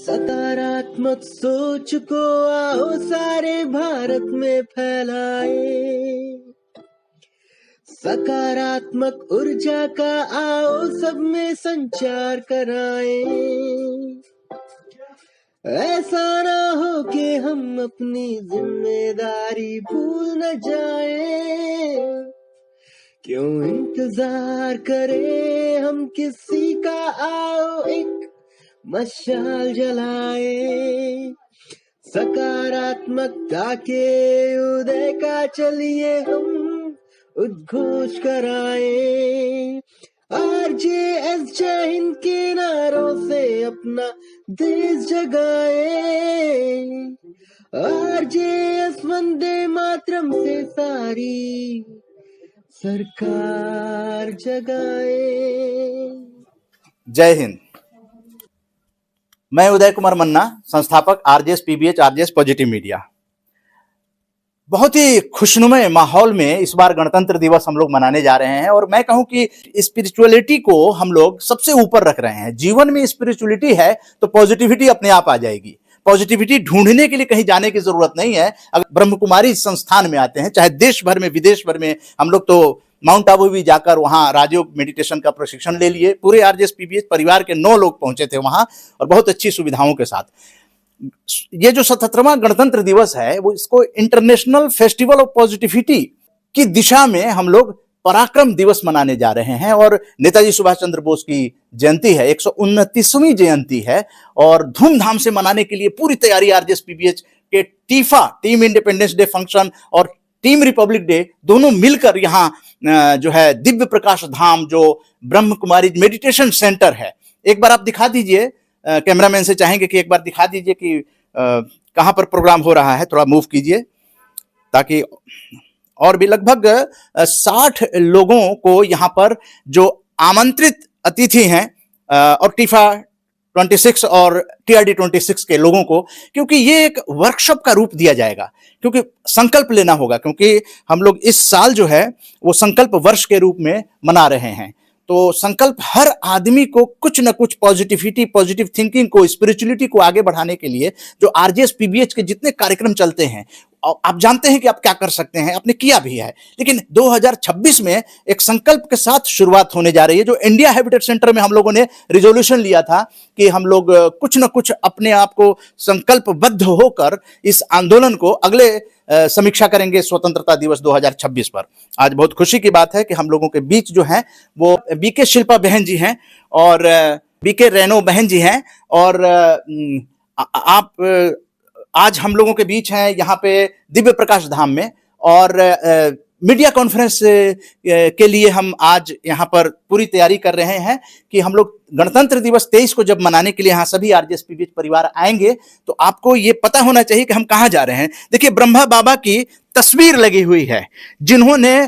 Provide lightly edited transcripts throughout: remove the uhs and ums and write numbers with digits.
सकारात्मक सोच को आओ सारे भारत में फैलाए, सकारात्मक ऊर्जा का आओ सब में संचार कराए। ऐसा ना हो कि हम अपनी जिम्मेदारी भूल न जाए, क्यों इंतजार करें हम किसी का, आओ एक मशाल जलाए। सकारात्मकता के उदय का चलिए हम उद्घोष कराए। RJS जय हिंद के नारों से अपना देश जगाए, RJS वंदे मातरम से सारी सरकार जगाए। जय हिंद। मैं उदय कुमार मन्ना, संस्थापक RJS PBH RJS positive media. बहुत ही खुशनुमे माहौल में इस बार गणतंत्र दिवस हम लोग मनाने जा रहे हैं और मैं कहूं कि स्पिरिचुअलिटी को हम लोग सबसे ऊपर रख रहे हैं। जीवन में स्पिरिचुअलिटी है तो पॉजिटिविटी अपने आप आ जाएगी। पॉजिटिविटी ढूंढने के लिए कहीं जाने की जरूरत नहीं है। अगर ब्रह्म कुमारी संस्थान में आते हैं, चाहे देश भर में विदेश भर में, हम लोग तो माउंट आबू भी जाकर वहां राजयोग मेडिटेशन का प्रशिक्षण ले लिए। पूरे RJS PBH परिवार के 9 लोग पहुंचे थे वहां और बहुत अच्छी सुविधाओं के साथ। ये जो 77वां गणतंत्र दिवस है वो इसको इंटरनेशनल फेस्टिवल ऑफ पॉजिटिविटी की दिशा में हम लोग पराक्रम दिवस मनाने जा रहे हैं। और नेताजी सुभाष चंद्र बोस की जयंती है, 129वीं जयंती है और धूमधाम से मनाने के लिए पूरी तैयारी RJS PBH के TIFFA, team independence day function और टीम रिपब्लिक डे दोनों मिलकर यहाँ जो है दिव्य प्रकाश धाम जो ब्रह्म कुमारी मेडिटेशन सेंटर है, एक बार आप दिखा दीजिए। कैमरामैन से चाहेंगे कि एक बार दिखा दीजिए कि कहां पर प्रोग्राम हो रहा है, थोड़ा मूव कीजिए ताकि और भी लगभग 60 लोगों को यहां पर जो आमंत्रित अतिथि हैं और टीफा 26 और TRD 26 के लोगों को, क्योंकि ये एक वर्कशॉप का रूप दिया जाएगा, क्योंकि संकल्प लेना होगा, क्योंकि हम लोग इस साल जो है वो संकल्प वर्ष के रूप में मना रहे हैं। तो संकल्प हर आदमी को कुछ न कुछ पॉजिटिविटी, पॉजिटिव थिंकिंग को, स्पिरिचुअलिटी को आगे बढ़ाने के लिए जो RJS PBH के जितने कार्यक्रम चलते हैं, आप जानते हैं कि आप क्या कर सकते हैं, आपने किया भी है। लेकिन 2026 में एक संकल्प के साथ शुरुआत होने जा रही है। जो इंडिया हैबिटेट सेंटर में हम लोगों ने रिजोल्यूशन लिया था कि हम लोग कुछ न कुछ अपने आप को संकल्पबद्ध होकर इस आंदोलन को अगले समीक्षा करेंगे स्वतंत्रता दिवस 2026 पर। आज बहुत खुशी की बात है कि हम लोगों के बीच जो है वो BK शिल्पा बहन जी हैं और BK रेनो बहन जी हैं और आप आज हम लोगों के बीच हैं यहाँ पे दिव्य प्रकाश धाम में। और मीडिया कॉन्फ्रेंस के लिए हम आज यहाँ पर पूरी तैयारी कर रहे हैं कि हम लोग गणतंत्र दिवस 23 को जब मनाने के लिए यहाँ सभी RJS PBH परिवार आएंगे तो आपको ये पता होना चाहिए कि हम कहाँ जा रहे हैं। देखिए, ब्रह्मा बाबा की तस्वीर लगी हुई है, जिन्होंने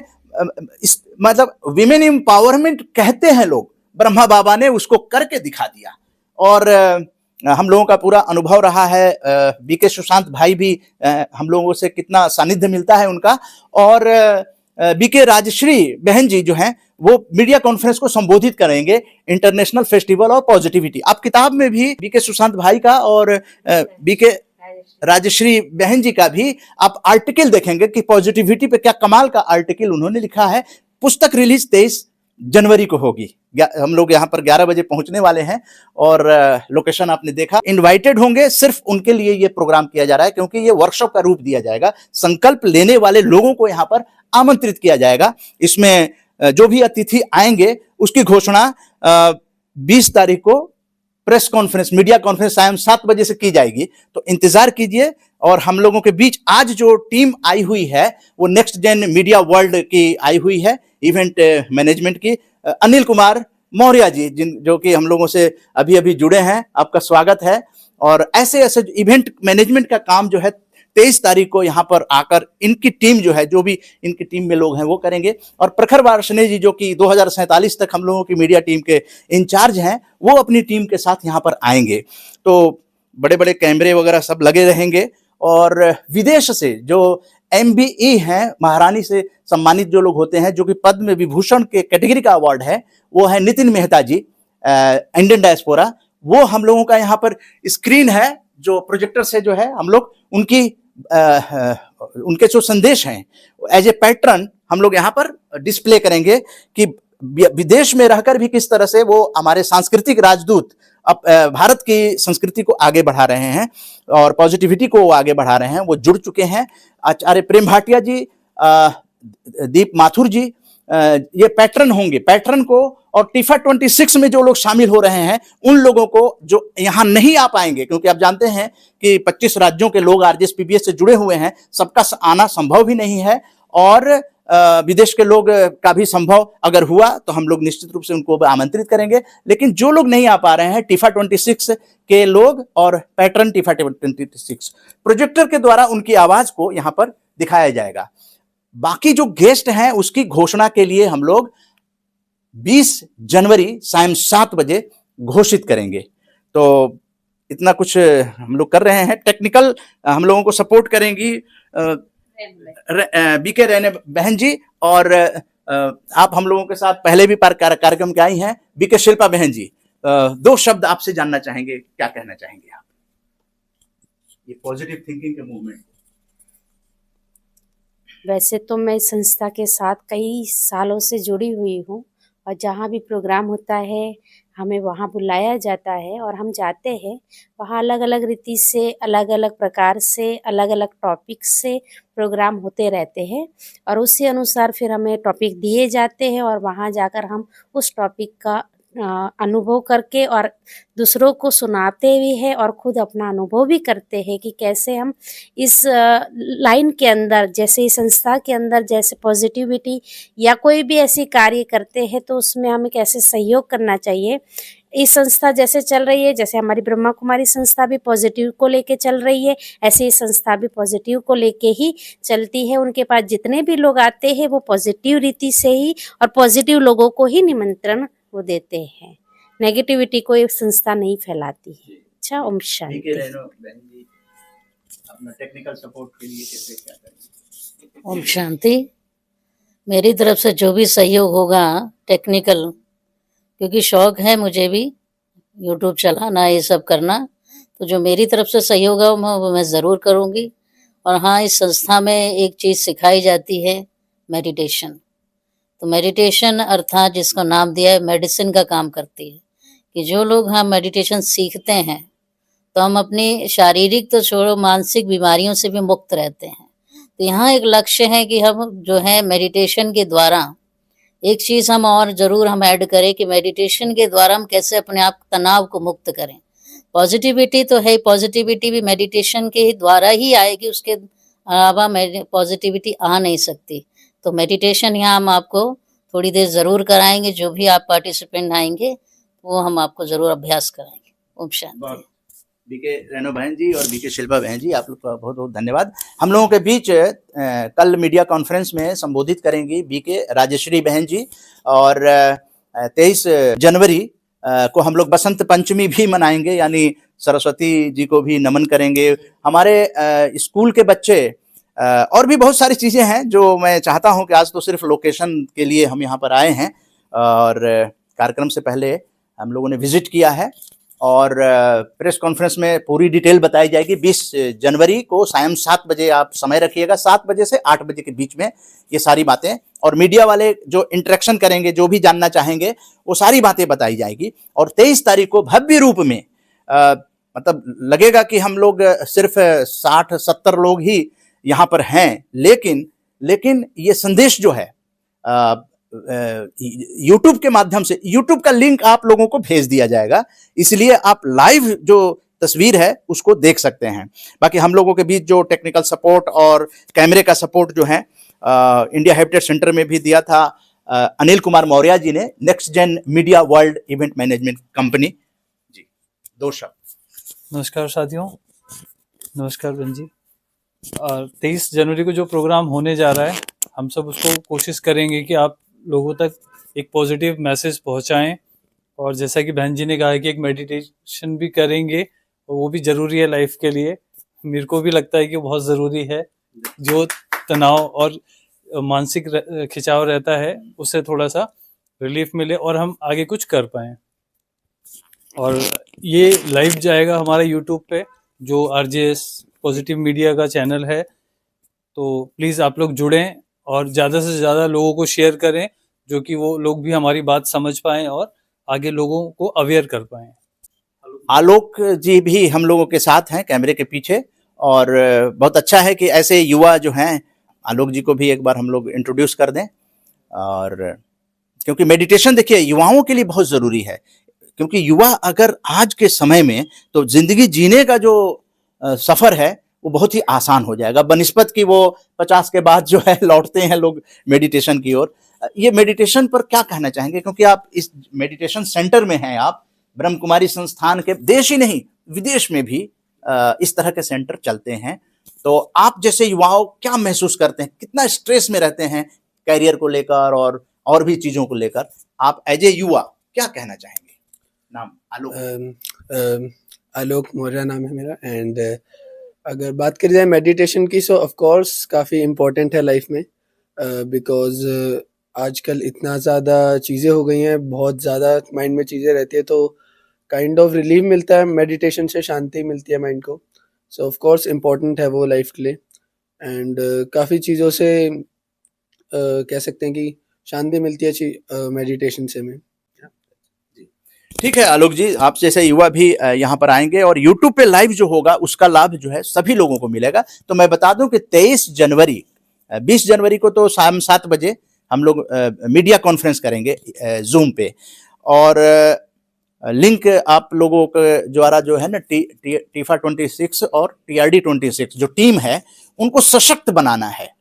मतलब विमेन एम्पावरमेंट कहते हैं लोग, ब्रह्मा बाबा ने उसको करके दिखा दिया। और हम लोगों का पूरा अनुभव रहा है। BK सुशांत भाई भी हम लोगों से कितना सानिध्य मिलता है उनका। और BK राजश्री बहन जी जो हैं वो मीडिया कॉन्फ्रेंस को संबोधित करेंगे, इंटरनेशनल फेस्टिवल ऑफ पॉजिटिविटी। आप किताब में भी BK सुशांत भाई का और BK राजश्री बहन जी का भी आप आर्टिकल देखेंगे कि पॉजिटिविटी पे क्या कमाल का आर्टिकल उन्होंने लिखा है। पुस्तक रिलीज 23 जनवरी को होगी। हम लोग यहाँ पर 11 बजे पहुंचने वाले हैं और लोकेशन आपने देखा। इनवाइटेड होंगे, सिर्फ उनके लिए ये प्रोग्राम किया जा रहा है क्योंकि ये वर्कशॉप का रूप दिया जाएगा। संकल्प लेने वाले लोगों को यहाँ पर आमंत्रित किया जाएगा। इसमें जो भी अतिथि आएंगे उसकी घोषणा 20 तारीख को प्रेस कॉन्फ्रेंस, मीडिया कॉन्फ्रेंस शाम 7 बजे से की जाएगी। तो इंतजार कीजिए। और हम लोगों के बीच आज जो टीम आई हुई है वो नेक्स्ट जेन मीडिया वर्ल्ड की आई हुई है, इवेंट मैनेजमेंट की। अनिल कुमार मौर्य जी जो कि हम लोगों से अभी अभी जुड़े हैं, आपका स्वागत है। और ऐसे ऐसे इवेंट मैनेजमेंट का काम जो है 23 तारीख को यहाँ पर आकर इनकी टीम जो है, जो भी इनकी टीम में लोग हैं वो करेंगे। और प्रखर वार्ष्णेय जी जो कि 2047 तक हम लोगों की मीडिया टीम के इंचार्ज हैं, वो अपनी टीम के साथ यहाँ पर आएंगे। तो बड़े बड़े कैमरे वगैरह सब लगे रहेंगे। और विदेश से जो MBE हैं, महारानी से सम्मानित जो लोग होते हैं, जो कि पद्म विभूषण के कैटेगरी का अवार्ड है, वो है नितिन मेहता जी, इंडियन डायस्पोरा। वो हम लोगों का यहाँ पर स्क्रीन है, जो प्रोजेक्टर से जो है हम लोग उनके जो संदेश हैं एज ए पैटर्न हम लोग यहाँ पर डिस्प्ले करेंगे कि विदेश में रहकर भी किस तरह से वो हमारे सांस्कृतिक राजदूत अब भारत की संस्कृति को आगे बढ़ा रहे हैं और पॉजिटिविटी को आगे बढ़ा रहे हैं। वो जुड़ चुके हैं। आचार्य प्रेम भाटिया जी, दीप माथुर जी, ये पैटर्न होंगे। पैटर्न को और टीफा 26 में जो लोग शामिल हो रहे हैं उन लोगों को जो यहाँ नहीं आ पाएंगे, क्योंकि आप जानते हैं कि 25 राज्यों के लोग आरजेएस पीबीएस से जुड़े हुए हैं, सबका आना संभव भी नहीं है और विदेश के लोग का भी संभव अगर हुआ तो हम लोग निश्चित रूप से उनको आमंत्रित करेंगे। लेकिन जो लोग नहीं आ पा रहे हैं, टीफा 26 के लोग और पैटर्न टीफा 26 प्रोजेक्टर के द्वारा उनकी आवाज को यहाँ पर दिखाया जाएगा। बाकी जो गेस्ट हैं उसकी घोषणा के लिए हम लोग 20 जनवरी सायं 7 बजे घोषित करेंगे। तो इतना कुछ हम लोग कर रहे हैं। टेक्निकल हम लोगों को सपोर्ट करेंगी बीके रैने बहन जी, और आप हम लोगों के साथ पहले भी कार्यक्रम के आई हैं बीके शिल्पा बहन जी। 2 शब्द आपसे जानना चाहेंगे, क्या कहना चाहेंगे आप ये पॉजिटिव थिंकिंग के मूवमेंट? वैसे तो मैं इस संस्था के साथ कई सालों से जुड़ी हुई हूँ और जहाँ भी प्रोग्राम होता है हमें वहाँ बुलाया जाता है और हम जाते हैं। वहाँ अलग अलग रीति से, अलग अलग प्रकार से, अलग अलग टॉपिक से प्रोग्राम होते रहते हैं और उसी अनुसार फिर हमें टॉपिक दिए जाते हैं और वहाँ जाकर हम उस टॉपिक का अनुभव करके और दूसरों को सुनाते भी हैं और खुद अपना अनुभव भी करते हैं कि कैसे हम इस लाइन के अंदर, जैसे इस संस्था के अंदर जैसे पॉजिटिविटी या कोई भी ऐसी कार्य करते हैं तो उसमें हमें कैसे सहयोग करना चाहिए। इस संस्था जैसे चल रही है, जैसे हमारी ब्रह्मा कुमारी संस्था भी पॉजिटिव को लेके चल रही है, ऐसे ही संस्था भी पॉजिटिव को लेके ही चलती है। उनके पास जितने भी लोग आते हैं वो पॉजिटिव रीति से ही और पॉजिटिव लोगों को ही निमंत्रण वो देते हैं। नेगेटिविटी को एक संस्था नहीं फैलाती है। अच्छा, ओम शांति। अपना टेक्निकल सपोर्ट के लिए कैसे क्या करेंगे? ओम शांति। मेरी तरफ से जो भी सहयोग होगा टेक्निकल, क्योंकि शौक है मुझे भी यूट्यूब चलाना, ये सब करना, तो जो मेरी तरफ से सहयोग है वो मैं ज़रूर करूँगी। और हाँ, इस संस्था में एक चीज़ सिखाई जाती है, मेडिटेशन। तो मेडिटेशन अर्थात जिसका नाम दिया है मेडिसिन का काम करती है कि जो लोग हम मेडिटेशन सीखते हैं तो हम अपनी शारीरिक तो छोड़ो मानसिक बीमारियों से भी मुक्त रहते हैं। तो यहाँ एक लक्ष्य है कि हम जो है मेडिटेशन के द्वारा एक चीज़ हम और ज़रूर हम ऐड करें कि मेडिटेशन के द्वारा हम कैसे अपने आप तनाव को मुक्त करें। पॉजिटिविटी तो है, पॉजिटिविटी भी मेडिटेशन के द्वारा ही आएगी, उसके अलावा पॉजिटिविटी आ नहीं सकती। तो मेडिटेशन यहाँ हम आपको थोड़ी देर ज़रूर कराएंगे, जो भी आप पार्टिसिपेंट आएंगे वो हम आपको ज़रूर अभ्यास कराएंगे। ओम शांति। बीके रेनो बहन जी और बीके शिल्पा बहन जी, आप लोग का बहुत बहुत धन्यवाद। हम लोगों के बीच कल मीडिया कॉन्फ्रेंस में संबोधित करेंगी बीके राजश्री बहन जी, और 23 जनवरी को हम लोग बसंत पंचमी भी मनाएंगे, यानी सरस्वती जी को भी नमन करेंगे। हमारे स्कूल के बच्चे और भी बहुत सारी चीज़ें हैं जो मैं चाहता हूं कि आज तो सिर्फ लोकेशन के लिए हम यहाँ पर आए हैं और कार्यक्रम से पहले हम लोगों ने विजिट किया है और प्रेस कॉन्फ्रेंस में पूरी डिटेल बताई जाएगी। 20 जनवरी को सायं 7 बजे आप समय रखिएगा, 7 बजे से 8 बजे के बीच में ये सारी बातें, और मीडिया वाले जो इंटरेक्शन करेंगे, जो भी जानना चाहेंगे वो सारी बातें बताई जाएगी। और 23 तारीख को भव्य रूप में मतलब लगेगा कि हम लोग सिर्फ 60-70 लोग ही यहाँ पर हैं, लेकिन ये संदेश जो है यूट्यूब के माध्यम से, यूट्यूब का लिंक आप लोगों को भेज दिया जाएगा, इसलिए आप लाइव जो तस्वीर है उसको देख सकते हैं। बाकी हम लोगों के बीच जो टेक्निकल सपोर्ट और कैमरे का सपोर्ट जो है इंडिया हैबिटेट सेंटर में भी दिया था अनिल कुमार मौर्य जी ने, next gen media world event management company ji. 2 शब्द। नमस्कार साथियों, नमस्कार बहन जी। 23 जनवरी को जो प्रोग्राम होने जा रहा है, हम सब उसको कोशिश करेंगे कि आप लोगों तक एक पॉजिटिव मैसेज पहुंचाएं। और जैसा कि बहन जी ने कहा कि एक मेडिटेशन भी करेंगे, और वो भी ज़रूरी है लाइफ के लिए। मेरे को भी लगता है कि बहुत ज़रूरी है, जो तनाव और मानसिक खिंचाव रहता है उससे थोड़ा सा रिलीफ मिले और हम आगे कुछ कर पाएँ। और ये लाइव जाएगा हमारा यूट्यूब पे, जो आरजेएस पॉजिटिव मीडिया का चैनल है। तो प्लीज़ आप लोग जुड़ें और ज़्यादा से ज़्यादा लोगों को शेयर करें, जो कि वो लोग भी हमारी बात समझ पाएँ और आगे लोगों को अवेयर कर पाएँ। आलोक जी भी हम लोगों के साथ हैं कैमरे के पीछे, और बहुत अच्छा है कि ऐसे युवा जो हैं, आलोक जी को भी एक बार हम लोग इंट्रोड्यूस कर दें। और क्योंकि मेडिटेशन देखिए युवाओं के लिए बहुत ज़रूरी है, क्योंकि युवा अगर आज के समय में, तो ज़िंदगी जीने का जो सफ़र है वो बहुत ही आसान हो जाएगा, बनिस्बत कि वो 50 के बाद जो है लौटते हैं लोग मेडिटेशन की ओर। ये मेडिटेशन पर क्या कहना चाहेंगे, क्योंकि आप इस मेडिटेशन सेंटर में हैं, आप ब्रह्म कुमारी संस्थान के, देश ही नहीं विदेश में भी इस तरह के सेंटर चलते हैं। तो आप जैसे युवाओं क्या महसूस करते हैं, कितना स्ट्रेस में रहते हैं कैरियर को लेकर और भी चीज़ों को लेकर, आप एज ए युवा क्या कहना चाहेंगे? नाम आलोक। आलोक मौर्य नाम है मेरा। एंड अगर बात करी जाए मेडिटेशन की, सो ऑफ कोर्स काफ़ी इम्पोर्टेंट है लाइफ में, बिकॉज आजकल इतना ज़्यादा चीज़ें हो गई हैं, बहुत ज़्यादा माइंड में चीज़ें रहती है, तो काइंड ऑफ रिलीफ मिलता है मेडिटेशन से, शांति मिलती है माइंड को। सो ऑफ कोर्स इम्पोर्टेंट है वो लाइफ के लिए। एंड काफ़ी चीज़ों से कह सकते हैं कि शांति मिलती है मेडिटेशन से हमें। ठीक है आलोक जी, आप जैसे युवा भी यहाँ पर आएंगे और यूट्यूब पे लाइव जो होगा उसका लाभ जो है सभी लोगों को मिलेगा। तो मैं बता दूं कि 23 जनवरी 20 जनवरी को तो शाम 7 बजे हम लोग मीडिया कॉन्फ्रेंस करेंगे जूम पे, और लिंक आप लोगों के द्वारा जो है ना टीफा 26 और TRD 26 जो टीम है उनको सशक्त बनाना है।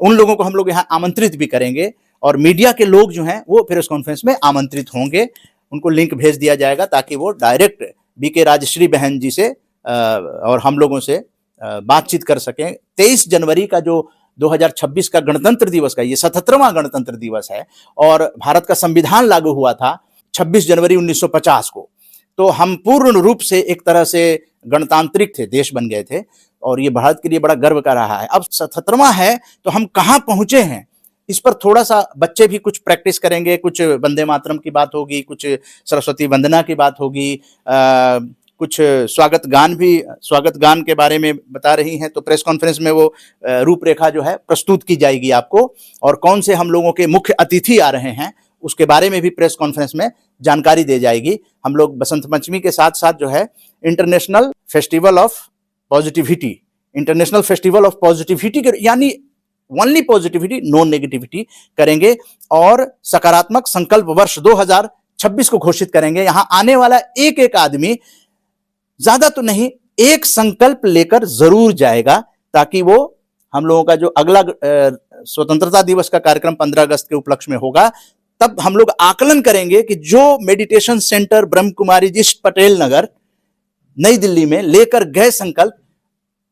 उन लोगों को हम लोग यहाँ आमंत्रित भी करेंगे, और मीडिया के लोग जो हैं वो प्रेस कॉन्फ्रेंस में आमंत्रित होंगे, उनको लिंक भेज दिया जाएगा ताकि वो डायरेक्ट बीके राजश्री बहन जी से और हम लोगों से बातचीत कर सकें। 23 जनवरी का जो 2026 का गणतंत्र दिवस का ये 77वां गणतंत्र दिवस है, और भारत का संविधान लागू हुआ था 26 जनवरी 1950 को। तो हम पूर्ण रूप से एक तरह से गणतांत्रिक थे, देश बन गए थे, और ये भारत के लिए बड़ा गर्व का रहा है। अब 77वां है तो हम कहाँ पहुंचे हैं, इस पर थोड़ा सा बच्चे भी कुछ प्रैक्टिस करेंगे, कुछ वंदे मातरम की बात होगी, कुछ सरस्वती वंदना की बात होगी, कुछ स्वागत गान के बारे में बता रही हैं। तो प्रेस कॉन्फ्रेंस में वो रूपरेखा जो है प्रस्तुत की जाएगी आपको, और कौन से हम लोगों के मुख्य अतिथि आ रहे हैं उसके बारे में भी प्रेस कॉन्फ्रेंस में जानकारी दे जाएगी। हम लोग बसंत पंचमी के साथ साथ जो है इंटरनेशनल फेस्टिवल ऑफ पॉजिटिविटी के, यानी ओनली पॉजिटिविटी नो नेगेटिविटी करेंगे, और सकारात्मक संकल्प वर्ष 2026 को घोषित करेंगे। यहां आने वाला एक एक आदमी ज्यादा तो नहीं, एक संकल्प लेकर जरूर जाएगा, ताकि वो हम लोगों का जो अगला स्वतंत्रता दिवस का कार्यक्रम 15 अगस्त के उपलक्ष्य में होगा, तब हम लोग आकलन करेंगे कि जो मेडिटेशन सेंटर ब्रह्म कुमारी जी पटेल नगर नई दिल्ली में लेकर गए संकल्प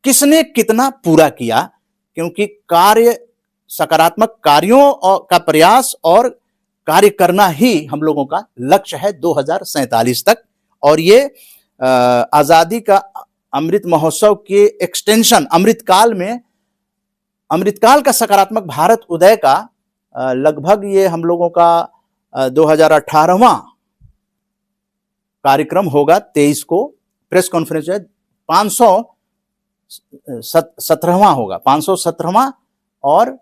किसने कितना पूरा किया, क्योंकि सकारात्मक कार्यों का प्रयास और कार्य करना ही हम लोगों का लक्ष्य है 2047 तक। और ये आजादी का अमृत महोत्सव के एक्सटेंशन, अमृतकाल का सकारात्मक भारत उदय का लगभग ये हम लोगों का 2018वां कार्यक्रम होगा। 23 को प्रेस कॉन्फ्रेंस है, 517वां होगा, 517वां, और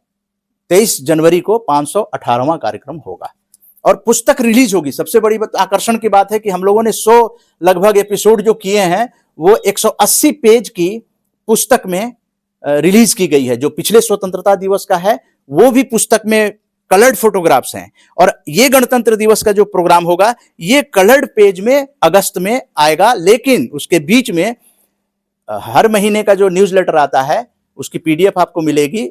23 जनवरी को 518वां कार्यक्रम होगा, और पुस्तक रिलीज होगी। सबसे बड़ी आकर्षण की बात है कि हम लोगों ने 100 लगभग एपिसोड जो किए हैं वो 180 पेज की पुस्तक में रिलीज की गई है। जो पिछले स्वतंत्रता दिवस का है वो भी पुस्तक में कलर्ड फोटोग्राफ्स हैं, और ये गणतंत्र दिवस का जो प्रोग्राम होगा ये कलर्ड पेज में अगस्त में आएगा। लेकिन उसके बीच में हर महीने का जो न्यूज़लेटर आता है उसकी PDF आपको मिलेगी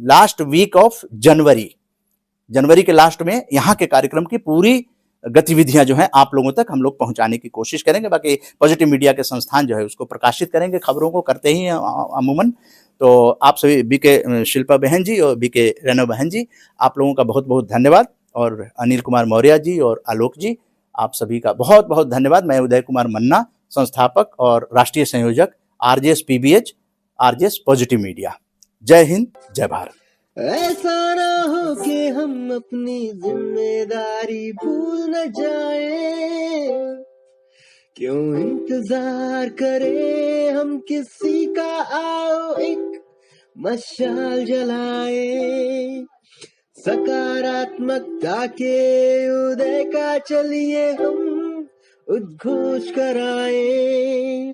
लास्ट वीक ऑफ जनवरी के लास्ट में। यहाँ के कार्यक्रम की पूरी गतिविधियां जो हैं आप लोगों तक हम लोग पहुंचाने की कोशिश करेंगे। बाकी पॉजिटिव मीडिया के संस्थान जो है उसको प्रकाशित करेंगे, खबरों को करते ही अमूमन। तो आप सभी बीके शिल्पा बहन जी और बीके रेनो बहन जी, आप लोगों का बहुत बहुत धन्यवाद, और अनिल कुमार मौर्य जी और आलोक जी, आप सभी का बहुत बहुत धन्यवाद। मैं उदय कुमार मन्ना, संस्थापक और राष्ट्रीय संयोजक RJS PBH, RJS positive media. जय हिंद, जय भारत। ऐसा ना हो कि हम अपनी जिम्मेदारी भूल न जाए, क्यों इंतजार करें हम किसी का, आओ एक मशाल जलाए, सकारात्मकता के उदय का चलिए हम उद्घोष कराए।